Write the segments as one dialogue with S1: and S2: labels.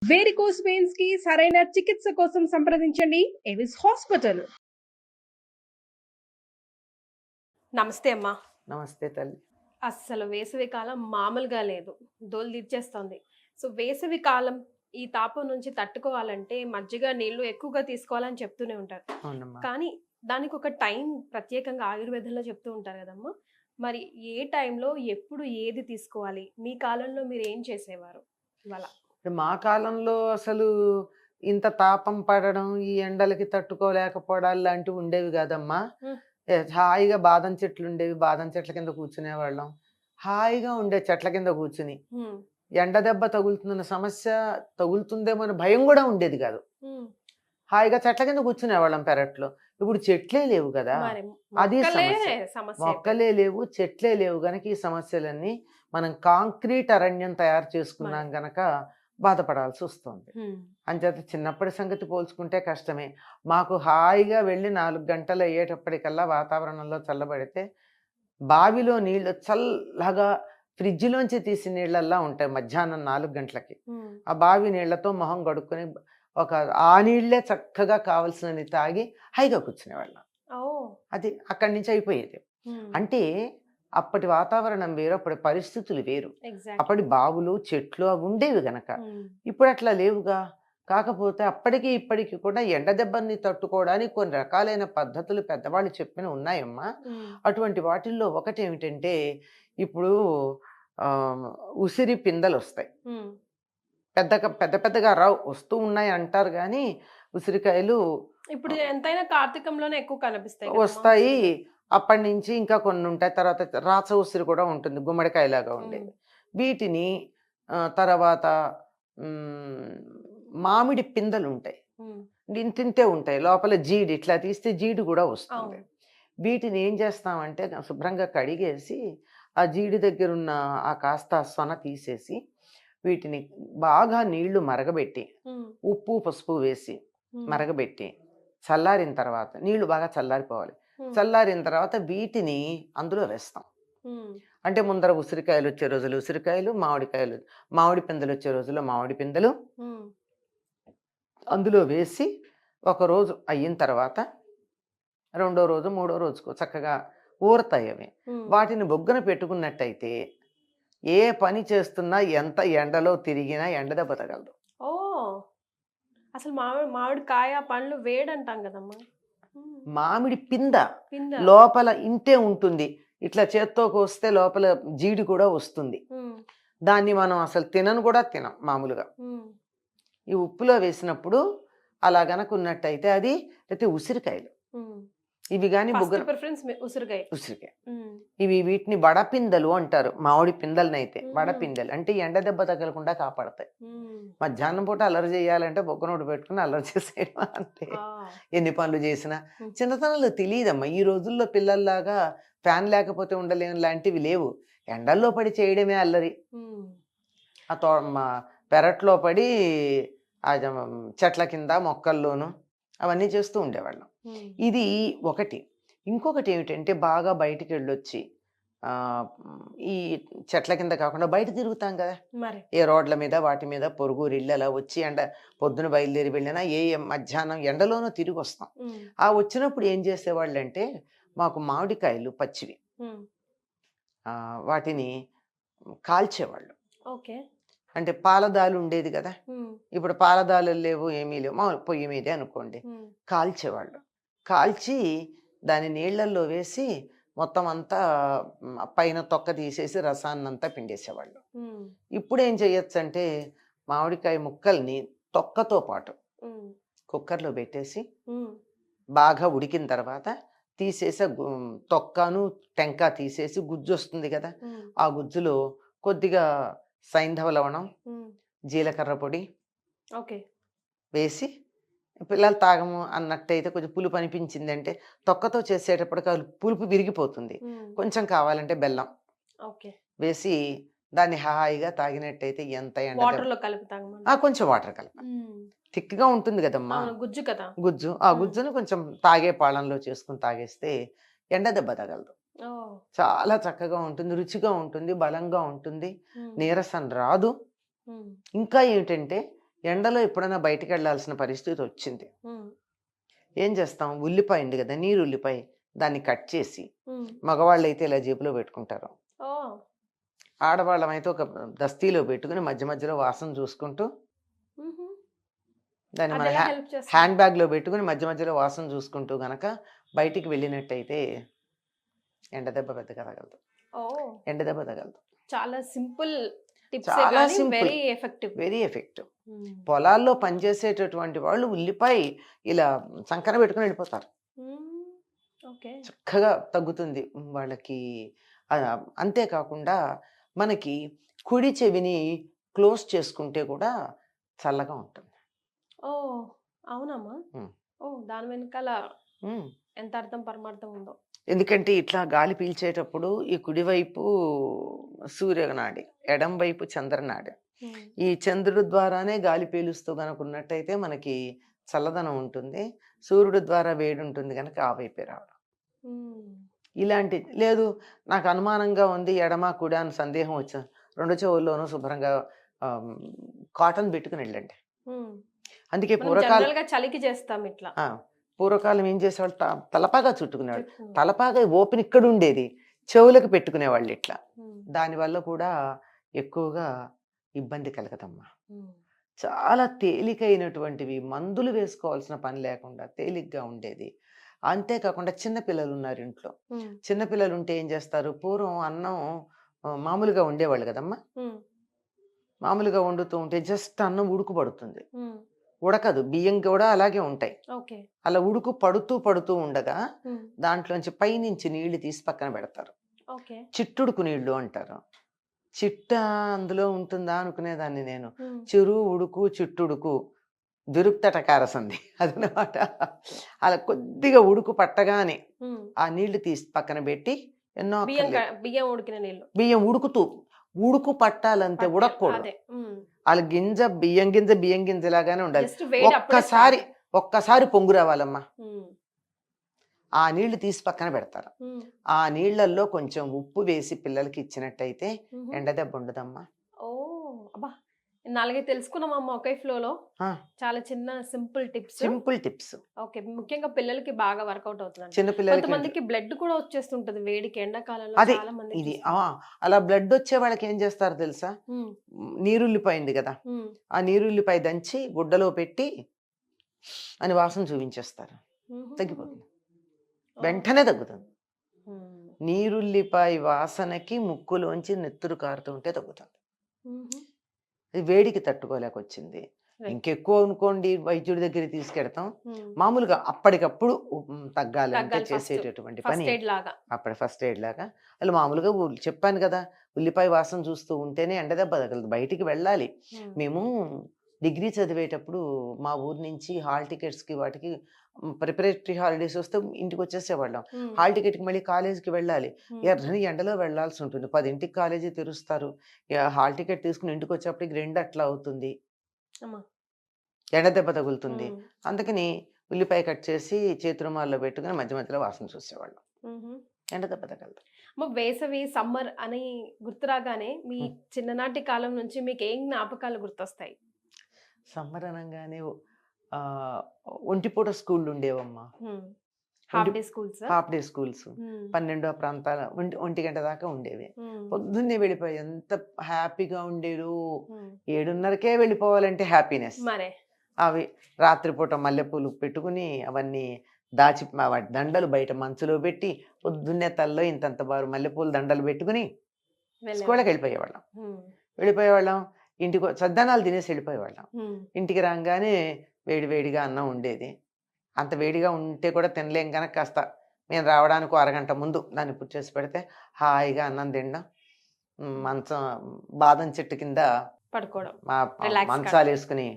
S1: Varicose veins కి సరైన చికిత్స కోసం సంప్రదించండి ఎవిస్ హాస్పిటల్. నమస్తే అమ్మా.
S2: నమస్తే తల్లి.
S1: అస్సలు వేసవి కాలం మామూలుగా లేదు, దోలు తీర్చేస్తుంది. సో వేసవి కాలం ఈ తాపం నుంచి తట్టుకోవాలంటే మజ్జిగ నీళ్లు ఎక్కువగా తీసుకోవాలని చెప్తూనే ఉంటారు.
S2: అవునమ్మా.
S1: కానీ దానికి ఒక టైం ప్రత్యేకంగా ఆయుర్వేదంలో చెప్తూ ఉంటారు కదమ్మా. మరి ఏ టైంలో ఎప్పుడు ఏది తీసుకోవాలి? మీ కాలంలో మీరు ఏం చేసేవారు ఇవాళ?
S2: మా కాలంలో అసలు ఇంత తాపం పడడం, ఈ ఎండలకి తట్టుకోలేకపోవడాలు లాంటివి ఉండేవి కాదమ్మా. హాయిగా బాదం చెట్లు ఉండేవి, బాదం చెట్ల కింద కూర్చునేవాళ్ళం. హాయిగా ఉండే చెట్ల కింద కూర్చుని ఎండ దెబ్బ తగులుతుందన్న సమస్య, తగులుతుందేమో అని భయం కూడా ఉండేది కాదు. హాయిగా చెట్ల కింద కూర్చునేవాళ్ళం పెరట్లో. ఇప్పుడు చెట్లే లేవు కదా, అది మొక్కలే లేవు, చెట్లే లేవు గనక ఈ సమస్యలన్నీ మనం కాంక్రీట్ అరణ్యం తయారు చేసుకున్నాం గనక బాధపడాల్సి వస్తుంది. అంచేత చిన్నప్పటి సంగతి పోల్చుకుంటే కష్టమే. మాకు హాయిగా వెళ్ళి 4 గంటలు అయ్యేటప్పటికల్లా వాతావరణంలో చల్లబడితే బావిలో నీళ్లు చల్లగా ఫ్రిడ్జ్లోంచి తీసి నీళ్ళల్లా ఉంటాయి. మధ్యాహ్నం 4 గంటలకి ఆ బావి నీళ్లతో మొహం కడుక్కొని ఆ నీళ్లే చక్కగా కావలసినవి తాగి హాయిగా కూర్చునేవాళ్ళం. అది అక్కడి నుంచి అయిపోయేది. అంటే అప్పటి వాతావరణం వేరు, అప్పటి పరిస్థితులు వేరు, అప్పటి బావులు చెట్లు అవి ఉండేవి గనక. ఇప్పుడు అట్లా లేవుగా. కాకపోతే అప్పటికి ఇప్పటికి కూడా ఎండ దెబ్బని తట్టుకోవడానికి కొన్ని రకాలైన పద్ధతులు పెద్దవాళ్ళు చెప్పిన ఉన్నాయమ్మా. అటువంటి వాటిల్లో ఒకటి ఏమిటంటే, ఇప్పుడు ఉసిరి పిందెలు వస్తాయి. పెద్ద పెద్దగా రావు, వస్తూ ఉన్నాయి అంటారు కానీ ఉసిరికాయలు
S1: ఇప్పుడు ఎంతైనా కార్తీకంలోనే ఎక్కువ కనిపిస్తాయి,
S2: వస్తాయి. అప్పటి నుంచి ఇంకా కొన్ని ఉంటాయి. తర్వాత రాచ ఉసిరి కూడా ఉంటుంది, గుమ్మడికాయలాగా ఉండేది. వీటిని తర్వాత మామిడి పిందెలు ఉంటాయి, ఇంతింతే ఉంటాయి, లోపల జీడి ఇట్లా తీస్తే జీడి కూడా వస్తుంది. వీటిని ఏం చేస్తామంటే శుభ్రంగా కడిగేసి ఆ జీడి దగ్గర ఉన్న ఆ కాస్త సొన తీసేసి వీటిని బాగా నీళ్లు మరగబెట్టి ఉప్పు పసుపు వేసి మరగబెట్టి చల్లారిన తర్వాత, నీళ్లు బాగా చల్లారిపోవాలి, చల్లారిన తర్వాత వీటిని అందులో వేస్తాం. అంటే ముందర ఉసిరికాయలు వచ్చే రోజులు ఉసిరికాయలు, మామిడి పిందెలు వచ్చే రోజుల్లో మామిడి పిందెలు అందులో వేసి ఒక రోజు అయిన తర్వాత రెండో రోజు మూడో రోజుకు చక్కగా ఊరతాయి అవి. వాటిని బొగ్గన పెట్టుకున్నట్టయితే ఏ పని చేస్తున్నా, ఎంత ఎండలో తిరిగినా ఎండ దెబ్బ తగలదు.
S1: అసలు మామిడి కాయ పండ్లు వేడంటాం కదమ్మా.
S2: మామిడి పింద లోపల ఇంతే ఉంటుంది, ఇట్లా చేత్తో కోస్తే లోపల జీడి కూడా వస్తుంది. దాన్ని మనం అసలు తినను కూడా తినం మామూలుగా. ఈ ఉప్పులో వేసినప్పుడు అలా గనక ఉన్నట్టయితే అది. అయితే ఉసిరికాయలు ఇవి కానీ ఉసిరికాయ ఇవి, వీటిని వడపిందెలు అంటారు. మామిడి పిందెలనైతే వడపిందెలు అంటే ఎండ దెబ్బ తగలకుండా కాపాడతాయి. మధ్యాహ్నం పూట అల్లరి చేయాలంటే బొగ్గనోడు పెట్టుకుని అల్లరి చేసేయడం అంతే. ఎన్ని పనులు చేసినా చిన్నతనంలో తెలియదమ్మా. ఈ రోజుల్లో పిల్లల్లాగా ఫ్యాన్ లేకపోతే ఉండలేని లాంటివి లేవు. ఎండల్లో పడి చేయడమే అల్లరి. ఆ పెరట్లో పడి ఆ చెట్ల కింద మొక్కల్లోనూ అవన్నీ చేస్తూ ఉండేవాళ్ళం. ఇది ఒకటి. ఇంకొకటి ఏమిటంటే, బాగా బయటికి వెళ్ళొచ్చి ఈ చెట్ల కింద కాకుండా బయట తిరుగుతాం కదా, ఏ రోడ్ల మీద వాటి మీద పొరుగురు ఇళ్ళు అలా వచ్చి పొద్దున బయలుదేరి వెళ్ళినా మధ్యాహ్నం ఎండలోనూ తిరిగి వస్తాం. ఆ వచ్చినప్పుడు ఏం చేసేవాళ్ళు అంటే, మాకు మామిడికాయలు పచ్చివి వాటిని కాల్చేవాళ్ళు. అంటే పాలదాలు ఉండేది కదా, ఇప్పుడు పాలదాలు లేవు, ఏమీ లేవు, మామూలు పొయ్యి మీదే అనుకోండి, కాల్చేవాళ్ళు. కాల్చి దాని నీళ్లల్లో వేసి మొత్తం అంతా పైన తొక్క తీసేసి రసాన్నంతా పిండేసేవాళ్ళు. ఇప్పుడు ఏం చేయొచ్చు అంటే, మామిడికాయ ముక్కల్ని తొక్కతో పాటు కుక్కర్లో పెట్టేసి బాగా ఉడికిన తర్వాత తీసేసి తొక్కను టెంక తీసేసి గుజ్జు వస్తుంది కదా, ఆ గుజ్జులో కొద్దిగా సైంధవ లవణం, జీలకర్ర పొడి వేసి పిల్లలు తాగము అన్నట్టయితే, కొంచెం పులుపు అనిపించింది అంటే తొక్కతో చేసేటప్పటికి పులుపు విరిగిపోతుంది, కొంచెం కావాలంటే బెల్లం వేసి దాన్ని హాయిగా తాగినట్టయితే ఎంత కొంచెం వాటర్ కలపాలి, థిక్గా ఉంటుంది కదమ్మా గుజ్జు. ఆ గుజ్జును కొంచెం తాగే పాళంలో చేసుకుని తాగేస్తే ఎండ దెబ్బ తగలదు. చాలా చక్కగా ఉంటుంది, రుచిగా ఉంటుంది, బలంగా ఉంటుంది, నీరసం రాదు. ఇంకా ఏమిటంటే, ఎండలో ఎప్పుడైనా బయటికి వెళ్ళాల్సిన పరిస్థితి వచ్చింది. ఏం చేస్తాం? ఉల్లిపాయ ఉంది కదా, నీరు ఉల్లిపాయ, దాన్ని కట్ చేసి మగవాళ్ళు అయితే ఇలా జేబులో పెట్టుకుంటారు.
S1: ఓ
S2: ఆడవాళ్ళం అయితే ఒక దస్తీలో పెట్టుకుని మధ్య మధ్యలో వాసన చూసుకుంటూ దాన్ని మన
S1: అదెలా హెల్ప్ చేస్తుంది?
S2: హ్యాండ్ బ్యాగ్లో పెట్టుకుని మధ్య మధ్యలో వాసన చూసుకుంటూ గనక బయటికి వెళ్ళినట్టయితే ఎండ దెబ్బ పెద్దగా తగలదు.
S1: ఓ
S2: ఎండ దెబ్బ తగలదు.
S1: చాలా సింపుల్ టిప్స్
S2: చాలా
S1: కానీ
S2: simple.
S1: Very effective.
S2: Very effective. పొలాల్లో పనిచేసేటటువంటి వాళ్ళు ఉల్లిపాయ ఇలా సంకన పెట్టుకుని వెళ్ళిపోతారు.
S1: ఓకే.
S2: చక్కగా తగ్గుతుంది వాళ్ళకి. అంతేకాకుండా మనకి కుడి చెవిని క్లోజ్ చేసుకుంటే కూడా చల్లగా ఉంటుంది.
S1: ఓ అవునమ్మా.
S2: ఉమ్.
S1: ఓ దాని వెనకాల
S2: ఉమ్.
S1: ఎంత అర్థం పరమార్థం ఉందో.
S2: ఎందుకంటే ఇట్లా గాలి పీల్చేటప్పుడు ఈ కుడివైపు సూర్యనాడి, ఎడం వైపు చంద్రనాడి. ఈ చంద్రుడి ద్వారానే గాలి పీలుస్తూ కనుక ఉన్నట్టయితే మనకి చల్లదనం ఉంటుంది. సూర్యుడి ద్వారా వేడి ఉంటుంది కనుక ఆ వైపే రావడం. ఇలాంటి లేదు, నాకు అనుమానంగా ఉంది ఎడమ కుడి అని సందేహం వచ్చిన రెండు చెవుల్లోనూ శుభ్రంగా కాటన్ పెట్టుకుని వెళ్ళండి. అందుకే
S1: జనరల్ గా చలికి చేస్తాం ఇట్లా.
S2: పూర్వకాలం ఏం చేసేవాళ్ళు? తలపాగా చుట్టుకునేవాళ్ళు. తలపాగా ఓపెన్ ఇక్కడ ఉండేది, చెవులకు పెట్టుకునేవాళ్ళు ఇట్లా. దానివల్ల కూడా ఎక్కువగా ఇబ్బంది కలగదమ్మా. చాలా తేలికైనటువంటివి, మందులు వేసుకోవాల్సిన పని లేకుండా తేలిగ్గా ఉండేది. అంతేకాకుండా చిన్నపిల్లలు ఉన్నారు ఇంట్లో. చిన్నపిల్లలు ఉంటే ఏం చేస్తారు? పూర్వం అన్నం మామూలుగా ఉండేవాళ్ళు కదమ్మా. మామూలుగా వండుతూ ఉంటే జస్ట్ అన్నం ఉడుకు పడుతుంది, ఉడకదు. బియ్యం కూడా అలాగే ఉంటాయి. అలా ఉడుకు పడుతూ పడుతూ ఉండగా దాంట్లోంచి పైనుంచి నీళ్లు తీసి పక్కన పెడతారు. చిట్టుడుకు నీళ్లు అంటారు. చిట్ట అందులో ఉంటుందా అనుకునేదాన్ని నేను. చిరు ఉడుకు చిట్టుడుకు దురుక్తటకార సంధి అదనమాట. అలా కొద్దిగా ఉడుకు పట్టగానే ఆ నీళ్లు తీసి పక్కన పెట్టి ఎన్నో
S1: బియ్యం ఉడికిన నీళ్లు,
S2: బియ్యం ఉడుకు పట్టాలంతే, ఉడకూడదు. వాళ్ళ గింజ బియ్యం గింజ లాగానే ఉండాలి. ఒక్కసారి పొంగు రావాలమ్మా. ఆ నీళ్లు తీసి పక్కన పెడతారు. ఆ నీళ్లలో కొంచెం ఉప్పు వేసి పిల్లలకి ఇచ్చినట్టయితే ఎండ దెబ్బ ఉండదమ్మా.
S1: ఓ అబ్బా, 4 తెలుసుకున్నామమ్మా ఒకే ఫ్లోలో. చాలా చిన్న సింపుల్ టిప్స్. ఓకే, ముఖ్యంగా పిల్లలకి బాగా వర్కౌట్ అవుతుంది.
S2: చిన్న పిల్లలకి
S1: కొంతమందికి బ్లడ్ కూడా వచ్చేస్తుంటది వేడికి ఎండాకాలంలో. చాలా మంది
S2: ఇది అలా బ్లడ్ వచ్చే వాళ్ళకి ఏం చేస్తారు తెలుసా? నీరుల్లిపాయ ఉంది కదా, ఆ నీరుల్లిపాయ దంచి గుడ్డలో పెట్టి అని వాసన చూపించేస్తారు. తగ్గిపోతుంది, వెంటనే తగ్గుతుంది. నీరుల్లిపాయ వాసనకి ముక్కులోంచి నెత్తురు కారుతూ ఉంటే తగ్గుతుంది. అది వేడికి తట్టుకోలేకొచ్చింది. ఇంకెక్కువ అనుకోండి, వైద్యుడి దగ్గరికి తీసుకెడతాం. మామూలుగా అప్పటికప్పుడు తగ్గాలంటే చేసేటటువంటి పని అప్పుడు ఫస్ట్ ఎయిడ్ లాగా. అలా మామూలుగా చెప్పాను కదా, ఉల్లిపాయ వాసన చూస్తూ ఉంటేనే ఎండ దెబ్బ తగలదు. బయటికి వెళ్ళాలి. మేము డిగ్రీ చదివేటప్పుడు మా ఊరు నుంచి హాల్ టికెట్స్కి వాటికి ప్రిపరేటరీ హాలిడేస్ వస్తే ఇంటికి వచ్చేసేవాళ్ళం. హాల్ టికెట్కి మళ్ళీ కాలేజీకి వెళ్ళాలి. ఎర్రని ఎండలో వెళ్లాల్సి ఉంటుంది. 10ంటికి కాలేజీ తెరుస్తారు. హాల్ టికెట్ తీసుకుని ఇంటికి వచ్చేప్పటికి 2 అట్లా అవుతుంది. ఎండ దెబ్బ తగులుతుంది. అందుకని ఉల్లిపాయ కట్ చేసి చేతి రుమాల్లో పెట్టుకుని మధ్య మధ్యలో వాసన చూసేవాళ్ళం. ఎండ దెబ్బ తగలదు.
S1: వేసవి సమ్మర్ అని గుర్తురాగానే మీ చిన్ననాటి కాలం నుంచి మీకు ఏం జ్ఞాపకాలు గుర్తొస్తాయి?
S2: సమ్మర్ అనగానే ఒంటిపూట స్కూళ్ళు ఉండేవమ్మా. హాఫ్ డే స్కూల్స్ 12 ప్రాంతాల 1 గంట దాకా ఉండేవి. పొద్దున్నే వెళ్ళిపోయి ఎంత హ్యాపీగా ఉండేరు. 7:30కే వెళ్ళిపోవాలంటే హ్యాపీనెస్. అవి రాత్రిపూట మల్లెపూలు పెట్టుకుని అవన్నీ దాచి దండలు బయట మంచులో పెట్టి పొద్దున్నే తల్లో ఇంతంత బారు మల్లెపూలు దండలు పెట్టుకుని స్కూల్కి వెళ్ళిపోయేవాళ్ళం. ఇంటికి సద్దనాలు తినేసి వెళ్ళిపోయేవాళ్ళం. ఇంటికి రాగానే వేడివేడిగా అన్నం ఉండేది. అంత వేడిగా ఉంటే కూడా తినలేం కనుక కాస్త మేము రావడానికి అరగంట ముందు దాన్ని పుట్టి చేసి పెడితే హాయిగా అన్నం తినడం, మంచం బాదం చెట్టు కింద పడుకోవడం, మంచాలు వేసుకుని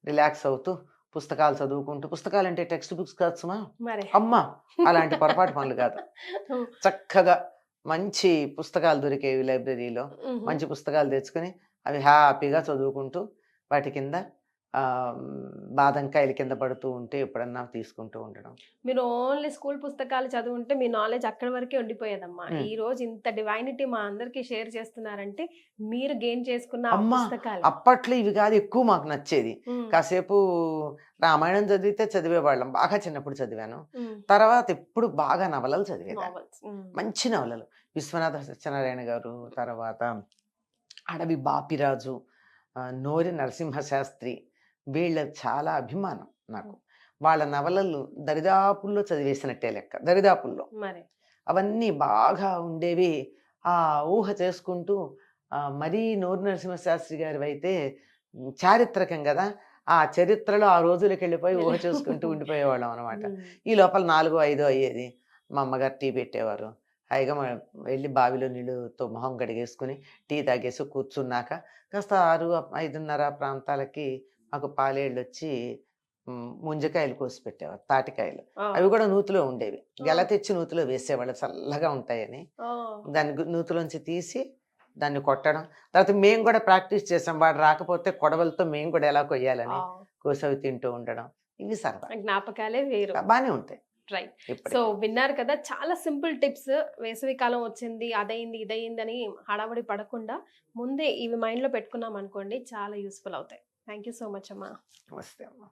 S2: రిలాక్స్ అవుతూ పుస్తకాలు చదువుకుంటూ. పుస్తకాలు అంటే టెక్స్ట్ బుక్స్ కాదుమా అమ్మా, అలాంటి పొరపాటు పనులు కాదు. చక్కగా మంచి పుస్తకాలు దొరికేవి లైబ్రరీలో. మంచి పుస్తకాలు తెచ్చుకుని అవి హ్యాపీగా చదువుకుంటూ వాటి కింద ఆ, బాదంకాయలు కింద పడుతూ ఉంటే ఎప్పుడన్నా తీసుకుంటూ ఉండడం.
S1: మీరు ఓన్లీ స్కూల్ పుస్తకాలు చదువుంటే మీ నాలెడ్జ్ అక్కడి వరకే ఉండిపోయేదమ్మా.
S2: ఉమ్.
S1: ఈ రోజు ఇంత డివైనిటీ మా అందరికీ షేర్ చేస్తున్నారంటే మీరు గెయిన్ చేసుకున్న ఆ
S2: అమ్మా,
S1: పుస్తకాలే.
S2: అప్పట్లో ఇవి కాదు ఎక్కువ మాకు నచ్చేది.
S1: హ్మ్.
S2: కాసేపు రామాయణం చదివితే చదివేవాళ్ళం, బాగా చిన్నప్పుడు చదివాను.
S1: హ్మ్.
S2: తర్వాత ఎప్పుడు బాగా నవలలు చదివేదాన్ని,
S1: నావెల్స్. హ్మ్.
S2: మంచి నవలలు. విశ్వనాథ సత్యనారాయణ గారు, తర్వాత అడవి బాపిరాజు, నోరి నరసింహ శాస్త్రి, వీళ్ళ చాలా అభిమానం నాకు. వాళ్ళ నవలలు దరిదాపుల్లో చదివేసినట్టే లెక్క, దరిదాపుల్లో.
S1: మరి.
S2: అవన్నీ బాగా ఉండేవి. ఆ ఊహ చేసుకుంటూ మరీ నోరు నరసింహ శాస్త్రి గారివైతే చారిత్రకం గదా! ఆ చరిత్రలో ఆ రోజులకెళ్ళిపోయి ఊహ చేసుకుంటూ ఉండిపోయేవాళ్ళం అనమాట.
S1: హ్మ్.
S2: ఈ లోపల 4, 5 అయ్యేది. మా అమ్మగారు టీ పెట్టేవారు. హాయిగా వెళ్ళి బావిలో నీళ్ళుతో మొహం కడిగేసుకొని, టీ తాగేసి కూర్చున్నాక కాస్త 6, 5:30 ప్రాంతాలకి మాకు పాలేళ్ళొచ్చి ముంజకాయలు కోసి పెట్టేవారు, తాటికాయలు.
S1: ఓహ్!
S2: అవి కూడా నూతిలో ఉండేవి. గెల
S1: ఓహ్!
S2: తెచ్చి నూతిలో వేసేవాళ్ళు చల్లగా ఉంటాయని.
S1: ఓహ్!
S2: దాన్ని నూతిలోంచి తీసి దాన్ని కొట్టడం. తర్వాత మేము గూడా ప్రాక్టీస్ చేసాం. వాడు రాకపోతే కొడవలితో మేము కూడా ఎలా కొయ్యాలని
S1: వావ్!
S2: కోసి అవి తింటూ ఉండడం. ఇవి సరదా.
S1: జ్ఞాపకాలే వేరు.
S2: బానే ఉంటాయి
S1: రైట్. సో,
S2: ఇప్పటికి.
S1: విన్నారు కదా! చాలా సింపుల్ టిప్స్. వేసవి కాలం వచ్చింది, అదయింది, ఇదయిందని హడావిడి పడకుండా ముందే ఇవి మైండ్‌లో పెట్టుకున్నామనుకోండి చాలా యూజ్‌ఫుల్ అవుతాయి. థాంక్ యూ సో మచ్ అమ్మా.
S2: నమస్తే అమ్మ.